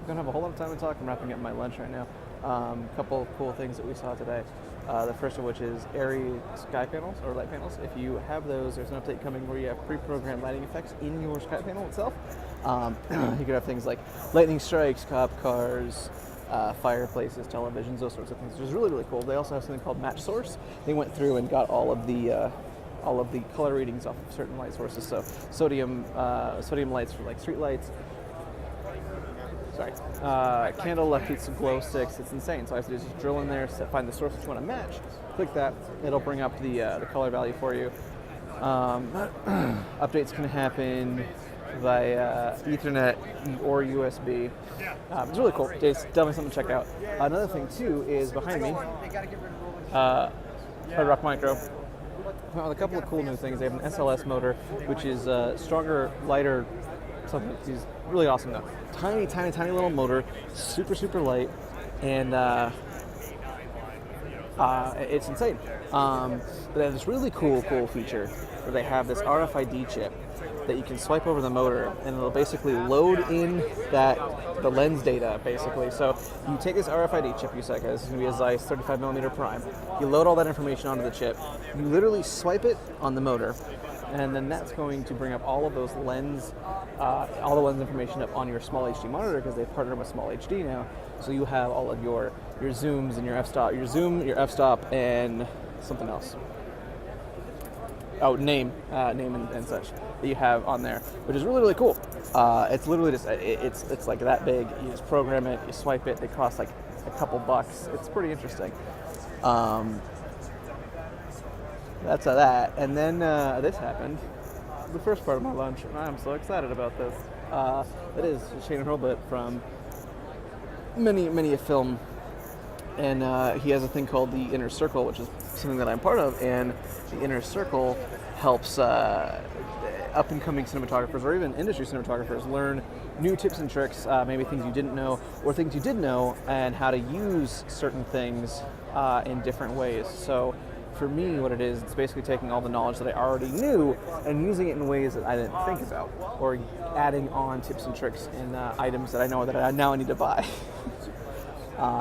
don't have a whole lot of time to talk. I'm wrapping up my lunch right now. A couple of cool things that we saw today. The first of which is airy sky panels or light panels. If you have those, there's an update coming where you have pre-programmed lighting effects in your sky panel itself. You could have things like lightning strikes, cop cars, fireplaces, televisions, those sorts of things, which is really, really cool. They also have something called match source. They went through and got all of the color readings off of certain light sources. So sodium lights for like street lights. Candle lights, glow sticks. It's insane. So all I have to do is just drill in there, find the source that you want to match, click that, it'll bring up the color value for you. Updates can happen via Ethernet or USB. It's really cool. It's definitely something to check out. Another thing too is behind me, Hard Rock Micro. Well, a couple of cool new things. They have an SLS motor, which is stronger, lighter, something. It's really awesome though. Tiny, tiny, tiny little motor, super, super light, and it's insane. But they have this really cool feature where they have this RFID chip that you can swipe over the motor, and it'll basically load in the lens data, basically. So you take this RFID chip, you say, okay, this is going to be a Zeiss 35mm prime. You load all that information onto the chip. You literally swipe it on the motor, and then that's going to bring up all of those lens, all the lens information up on your small HD monitor, because they've partnered with Small HD now. So you have all of your zooms and your f-stop, your zoom, your f-stop, and something else. Oh, name and such that you have on there, which is really, really cool. It's literally just it's like that big. You just program it, you swipe it. They cost like a couple bucks. It's pretty interesting. That's that. And then this happened. The first part of my lunch, and I'm so excited about this. It is Shane Hurlbut from many a film, and he has a thing called the Inner Circle, which is something that I'm part of, and the Inner Circle helps up-and-coming cinematographers or even industry cinematographers learn new tips and tricks, maybe things you didn't know or things you did know, and how to use certain things in different ways. So for me, what it is, it's basically taking all the knowledge that I already knew and using it in ways that I didn't think about, or adding on tips and tricks in items that I know that I now need to buy.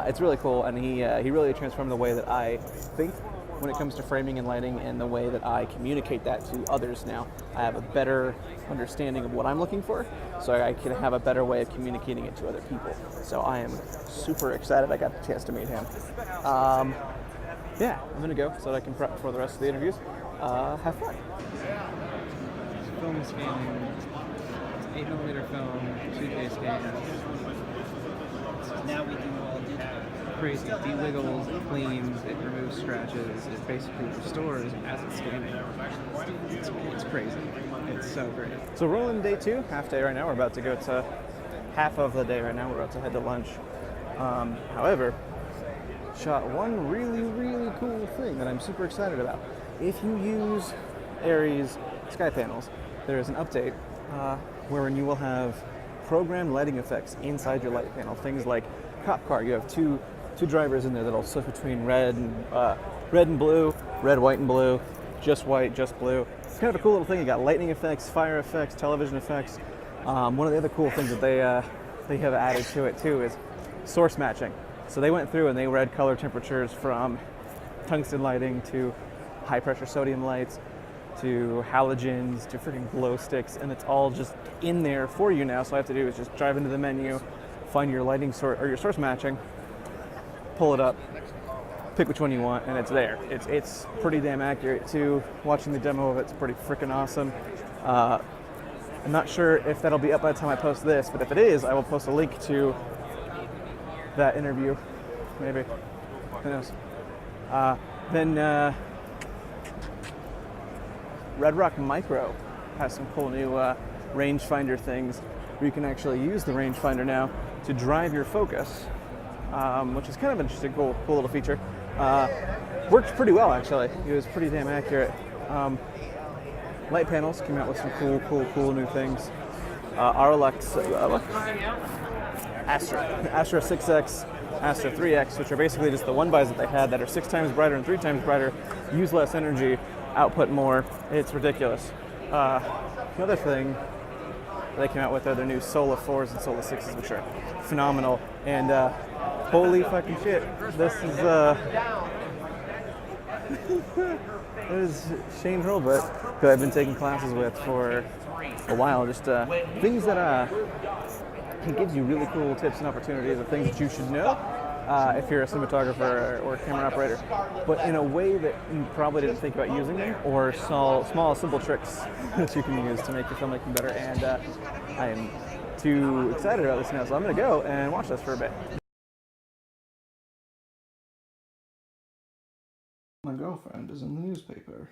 It's really cool, and he really transformed the way that I think when it comes to framing and lighting, and the way that I communicate that to others now. I have a better understanding of what I'm looking for, so I can have a better way of communicating it to other people. So I am super excited I got the chance to meet him. Yeah, I'm gonna go so that I can prep for the rest of the interviews. Have fun. Film scanning. It's 8mm film, 2K scan. Now we do all digital. Crazy. It dewiggles, it cleans, it removes scratches, it basically restores as it's scanning. It's crazy. It's so great. So rolling day 2, half day right now. We're about to go to half of the day right now. We're about to head to lunch. However, shot one really, really cool thing that I'm super excited about. If you use Aries sky panels, there is an update wherein you will have programmed lighting effects inside your light panel. Things like cop car. You have two drivers in there that'll switch between red and blue, red, white, and blue, just white, just blue. It's kind of a cool little thing. You got lightning effects, fire effects, television effects. One of the other cool things that they have added to it too is source matching. So they went through and they read color temperatures from tungsten lighting to high pressure sodium lights to halogens to freaking glow sticks, and it's all just in there for you now. So all I have to do is just drive into the menu, find your lighting source or your source matching, pull it up, pick which one you want, and it's there. It's pretty damn accurate too. Watching the demo of it's pretty freaking awesome. I'm not sure if that'll be up by the time I post this, but if it is, I will post a link to that interview, maybe. Who knows? Then Red Rock Micro has some cool new rangefinder things where you can actually use the rangefinder now to drive your focus, which is kind of an interesting, cool little feature. Worked pretty well, actually. It was pretty damn accurate. Light panels came out with some cool new things. Astra 6X, Astra 3X, which are basically just the 1x that they had that are 6 times brighter and 3 times brighter, use less energy, output more. It's ridiculous. Another thing they came out with, are their new Sola 4s and Sola 6s, which are phenomenal. And holy fucking shit, this is this is Shane Hurlbut, who I've been taking classes with for a while. Just things that he gives you really cool tips and opportunities of things that you should know if you're a cinematographer or a camera operator, but in a way that you probably didn't think about using them, or small, simple tricks that you can use to make your filmmaking better. And I am too excited about this now, so I'm going to go and watch this for a bit. My girlfriend is in the newspaper.